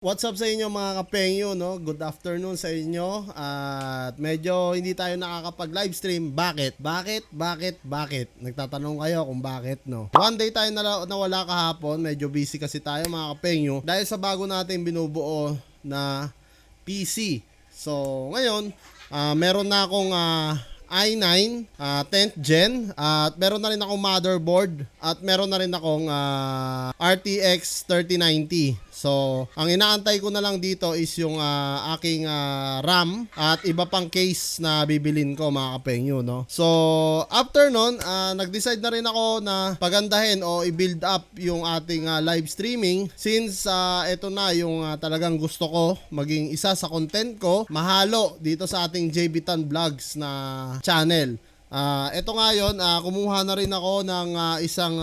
What's up sa inyo mga kapengyo, no? Good afternoon sa inyo. At medyo hindi tayo nakakapag-live stream. Bakit? Bakit? Nagtatanong kayo kung bakit, no? One day tayo nawala kahapon. Medyo busy kasi tayo mga kapengyo dahil sa bago natin binubuo na PC. So, ngayon, meron na akong i9 10th gen at meron na rin akong motherboard at meron na rin akong RTX 3090. So, ang inaantay ko na lang dito is yung aking RAM at iba pang case na bibilin ko mga kapengyo, no? So, after nun, nag-decide na rin ako na pagandahin o i-build up yung ating live streaming since ito na yung talagang gusto ko maging isa sa content ko mahalo dito sa ating JB Tan Vlogs na channel. Ito nga yun, kumuha na rin ako ng isang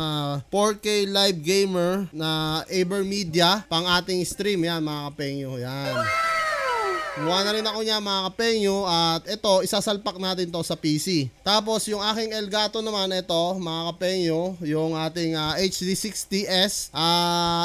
4K live gamer na Abermedia pang ating stream. Yan mga kapengyo, yan. Kumuha na rin ako niya mga kapengyo at ito, isasalpak natin to sa PC. Tapos yung aking Elgato naman, ito mga kapengyo, yung ating HD60S.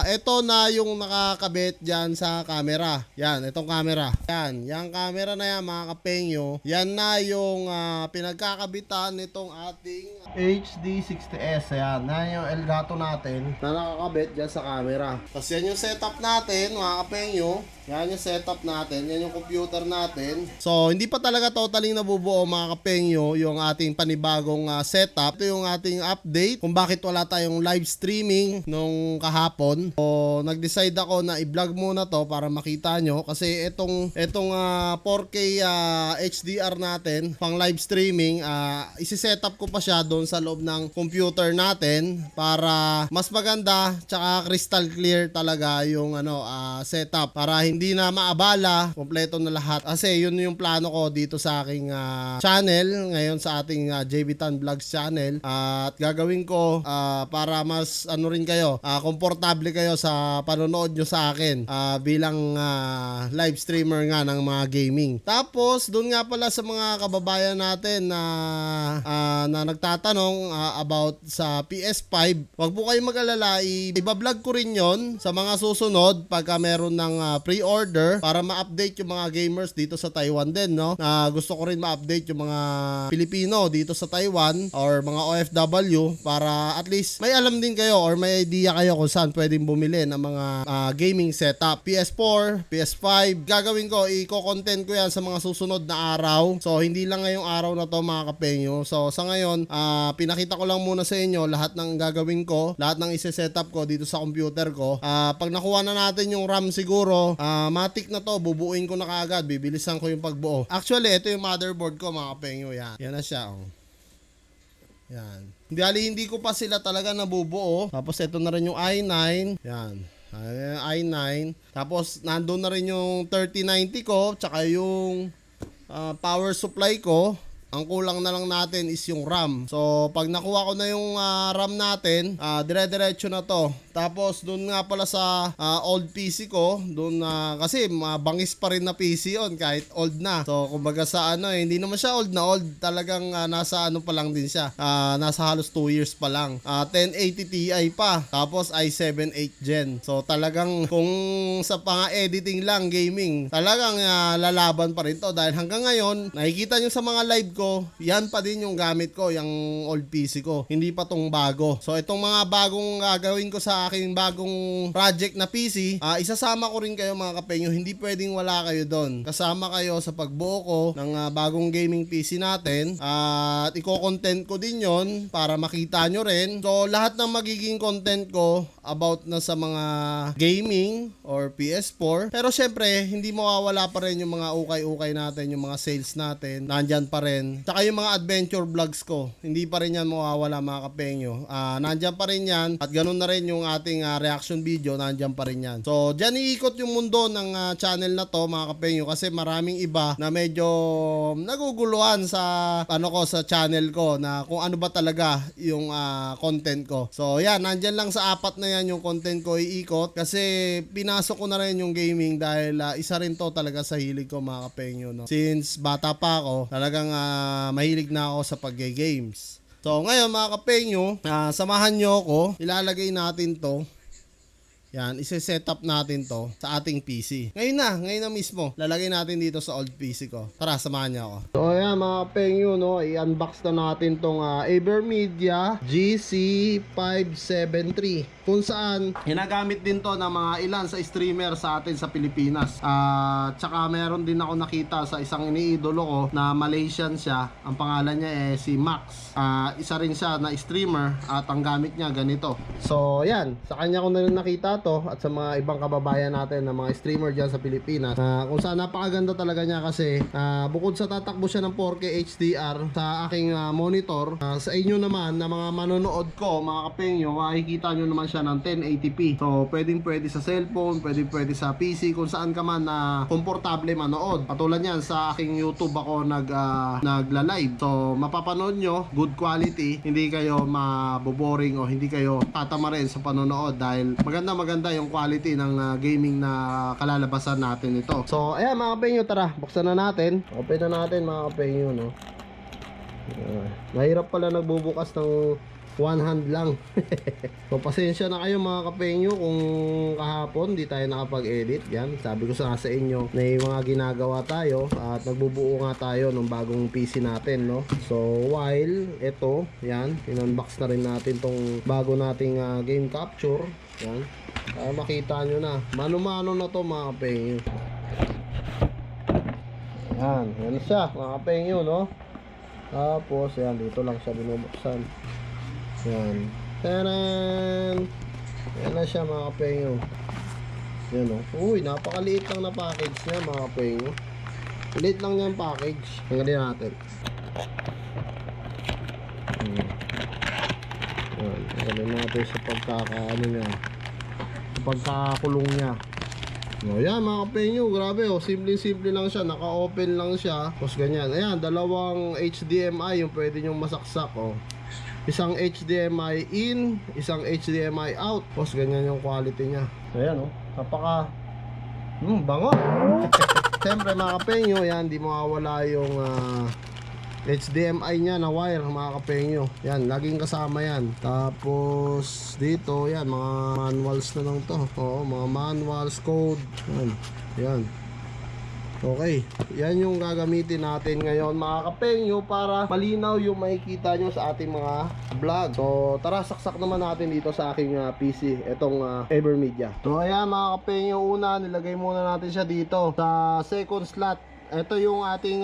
Ito na yung nakakabit dyan sa camera. Yan, itong camera. Yan, yung camera na yan mga kapengyo. Yan na yung pinagkakabitan nitong ating HD60S. Ayan, yan yung Elgato natin na nakakabit dyan sa camera. Tapos yan yung setup natin mga kapengyo. Yan yung setup natin, yan yung computer natin. So, hindi pa talaga totaling nabubuo mga kapengyo yung ating panibagong setup. Ito yung ating update kung bakit wala tayong live streaming nung kahapon. So, nag-decide ako na i-vlog muna to para makita nyo kasi itong 4K HDR natin pang live streaming, isi-setup ko pa siya doon sa loob ng computer natin para mas maganda tsaka crystal clear talaga yung setup para hindi na maabala, kompleto na lahat. Kasi yun yung plano ko dito sa aking channel, ngayon sa ating JB Tan Vlogs channel. At gagawin ko para mas rin kayo, komportable kayo sa panonood nyo sa akin bilang live streamer nga ng mga gaming. Tapos, doon nga pala sa mga kababayan natin na nagtatanong about sa PS5, wag po kayong mag-alala, iba-vlog ko rin yon sa mga susunod pagka meron ng pre-order para ma-update yung mga gamers dito sa Taiwan din, no? Gusto ko rin ma-update yung mga Pilipino dito sa Taiwan or mga OFW para at least may alam din kayo or may idea kayo kung saan pwedeng bumili ng mga gaming setup. PS4, PS5, gagawin ko, i-content ko yan sa mga susunod na araw. So, hindi lang ngayong araw na to mga kapengyo. So, sa ngayon, pinakita ko lang muna sa inyo lahat ng gagawin ko, lahat ng isi-setup ko dito sa computer ko. Pag nakuha na natin yung RAM siguro, matik na to, bubuuin ko na kaagad, bibilisan ko yung pagbuo. Actually, ito yung motherboard ko mga kapengyo, yan. Yan na siya, oh. Yan. Hindi ko pa sila talaga nabubuo. Tapos ito na rin yung i9. Yan. i9. Tapos nandun na rin yung 3090 ko, tsaka yung power supply ko. Ang kulang na lang natin is yung RAM. So, pag nakuha ko na yung RAM natin, dire-diretso na to. Tapos, dun nga pala sa old PC ko, dun kasi bangis pa rin na PC yon kahit old na. So, kumbaga sa hindi naman siya old na old. Talagang nasa pa lang din siya. Nasa halos 2 years pa lang. 1080 Ti pa. Tapos, i7 8th Gen. So, talagang kung sa pang-editing lang, gaming, talagang lalaban pa rin to. Dahil hanggang ngayon, nakikita nyo sa mga live ko, yan pa din yung gamit ko, yung old PC ko. Hindi pa tong bago. So, itong mga bagong gagawin ko sa aking bagong project na PC, isasama ko rin kayo mga kapengyo. Hindi pwedeng wala kayo doon. Kasama kayo sa pagbuo ko ng bagong gaming PC natin. At i-content ko din yon para makita nyo rin. So, lahat ng magiging content ko about na sa mga gaming or PS4. Pero syempre, hindi mawawala pa rin yung mga ukay-ukay natin, yung mga sales natin. Nandyan pa rin. Tsaka yung mga adventure vlogs ko, hindi pa rin yan mawawala mga kapengyo. Nandyan pa rin yan at ganun na rin yung ating reaction video, nandyan pa rin yan. So, dyan iikot yung mundo ng channel na to mga kapengyo kasi maraming iba na medyo naguguluhan sa sa channel ko na kung ano ba talaga yung content ko. So, yan, nandyan lang sa apat na yan yung content ko iikot kasi pinasok ko na rin yung gaming dahil isa rin to talaga sa hilig ko mga kapengyo, no? Since bata pa ako, talagang mahilig na ako sa pag-games. So ngayon mga kapengyo, samahan nyo ako, ilalagay natin to yan, isi-set up natin to sa ating PC. Ngayon na mismo, lalagay natin dito sa old PC ko. Tara, samahan niyo ako. So ayan mga kapengyo, no, i-unbox na natin tong AverMedia GC573. Kung saan, ginagamit din to ng mga ilan sa streamer sa atin sa Pilipinas. Tsaka meron din ako nakita sa isang iniidolo ko na Malaysian siya. Ang pangalan niya si Max. Isa rin siya na streamer at ang gamit niya ganito. So yan, sa kanya ko na rin nakita to at sa mga ibang kababayan natin na mga streamer dyan sa Pilipinas. Kung saan napakaganda talaga niya kasi bukod sa tatakbo siya ng 4K HDR sa aking monitor, sa inyo naman na mga manonood ko, mga kapengyo, makikita nyo naman siya ng 1080p. So pwede sa cellphone, pwede sa PC, kung saan ka man na komportable manood. Patulad yan sa aking YouTube ako nagla-live. So mapapanood nyo, good quality, hindi kayo maboboring o hindi kayo tatama rin sa panonood dahil maganda yung quality ng gaming na kalalabasan natin ito. So ayan mga kapengyo, tara buksan na natin. Open na natin mga kapengyo, no. Mahirap pala nagbubukas ng one hand lang. So pasensya na kayo mga kapengyo kung kahapon di tayo nakapag-edit. Yan, sabi ko sa inyo na yung mga ginagawa tayo at nagbubuo nga tayo ng bagong PC natin, no. So while ito, yan, in-unbox na rin natin tong bago nating game capture. Yan, makita nyo na mano-mano na to mga kapengyo. Yan siya mga kapengyo, no. Tapos yan, dito lang siya binubuksan. Yan. Taran! Yan na siya mga kapengyo. Yan o. Uy, napakaliit lang na package niya mga kapengyo. Liit lang niya yung package. Hanggang natin. Yan. Hanggang natin sa pagkakaano niya. Sa pagkakakulong niya. O yan mga kapengyo, grabe o. Simple lang siya. Naka-open lang siya. Tapos ganyan. Ayan, dalawang HDMI yung pwede nyong masaksak o. Isang HDMI in, isang HDMI out. Tapos ganyan yung quality niya. Ayan o, napaka bango. Siyempre mga kapengyo, yan, di mawawala yung HDMI niya na wire mga kapengyo. Yan, laging kasama yan. Tapos dito, yan, mga manuals na lang to. Oo, mga manuals, code. Yan. Okay, yan yung gagamitin natin ngayon mga kapengyo para malinaw yung makikita nyo sa ating mga vlog. So tara, saksak naman natin dito sa aking PC, itong AverMedia. So ayan mga kapengyo, una nilagay muna natin siya dito sa second slot. Ito yung ating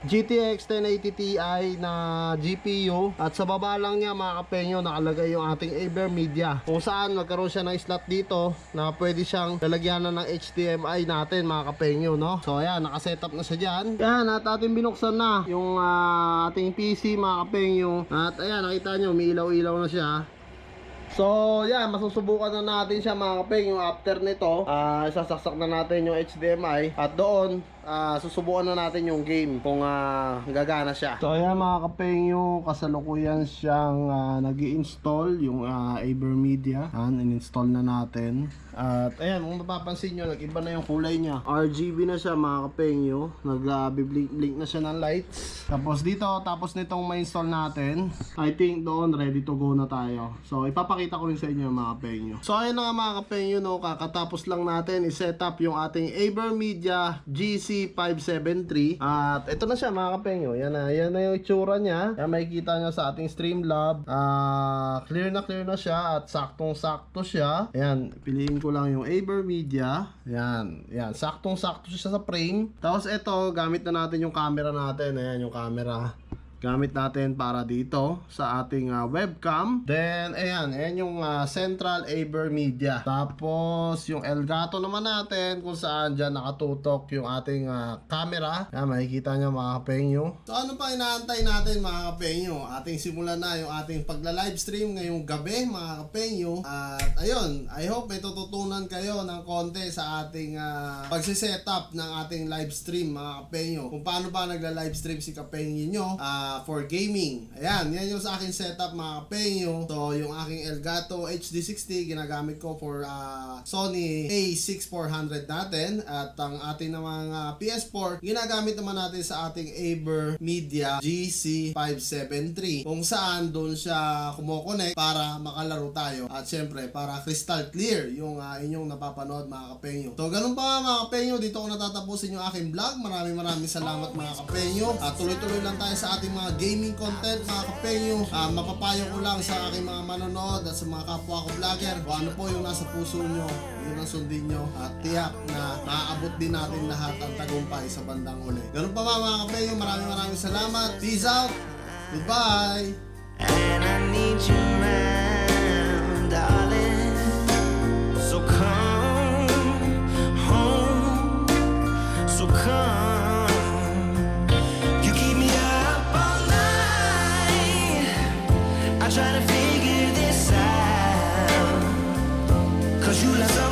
GTX 1080 Ti na GPU. At sa baba lang niya mga kapengyo nakalagay yung ating AverMedia, kung saan nagkaroon siya ng slot dito na pwede siyang lalagyanan ng HDMI natin mga kapengyo, no? So ayan, nakasetup na siya dyan. Yan, at ating binuksan na yung ating PC mga kapengyo. At ayan, nakita nyo, may ilaw-ilaw na siya. So yan, masusubukan na natin siya mga kapengyo. After nito, sasaksak na natin yung HDMI. At doon, susubukan na natin yung game kung gagana siya. So ayan mga kapengyo, kasalukuyan siyang nag-i-install yung AverMedia. In-install na natin. At ayan, kung mapapansin nyo, nag-iba na yung kulay niya. RGB na siya mga kapengyo. Nag-blink na siya ng lights. Tapos dito, tapos nitong ma-install natin, I think doon ready to go na tayo. So ipapakita ko rin sa inyo mga kapengyo. So ayun na nga mga kapengyo, no, kakatapos lang natin i-set up yung ating AverMedia GC573. At ito na siya mga kapengyo. Yan na yung itsura niya. Yan, makikita nyo sa ating Streamlab. Clear na siya at saktong-sakto siya. Ayan, piliin ko lang yung AverMedia. Yan, saktong-sakto siya sa frame. Tapos ito, gamit na natin yung camera natin. Ayan yung camera. Gamit natin para dito sa ating webcam. Then, ayan yung central AverMedia. Tapos, yung Elgato naman natin kung saan dyan nakatutok yung ating camera. Ayan, makikita nyo mga kapengyo. So, ano pa inaantay natin mga kapengyo? Ating simulan na yung ating pagla-livestream ngayong gabi mga kapengyo. At ayun, I hope may tututunan kayo ng konti sa ating pagsisetup ng ating livestream mga kapengyo. Kung paano ba nagla-livestream si kapengyo nyo. for gaming. Ayan, yan yung sa aking setup mga kapengyo. So yung aking Elgato HD60 ginagamit ko for Sony A6400 natin, at ang ating namang PS4 ginagamit naman natin sa ating AverMedia GC573, kung saan doon siya kumo-connect para makalaro tayo, at syempre para crystal clear yung inyong napapanood mga kapengyo. So ganun pa mga kapengyo, dito ko natatapusin yung aking vlog. Maraming salamat mga kapengyo. Tuloy-tuloy lang tayo sa ating mga gaming content mga kapengyo. Mapapayo ko lang sa aking mga manonood at sa mga kapwa ko vlogger, kung ano po yung nasa puso nyo, yun ang sundin nyo, at tiyak na maaabot din natin lahat ang tagumpay sa bandang uli. Ganun pa mga kapengyo, maraming salamat. Peace out. Goodbye. And I need you round, darling. So come home, so come. You keep me up all night. I try to figure this out, 'cause you love someone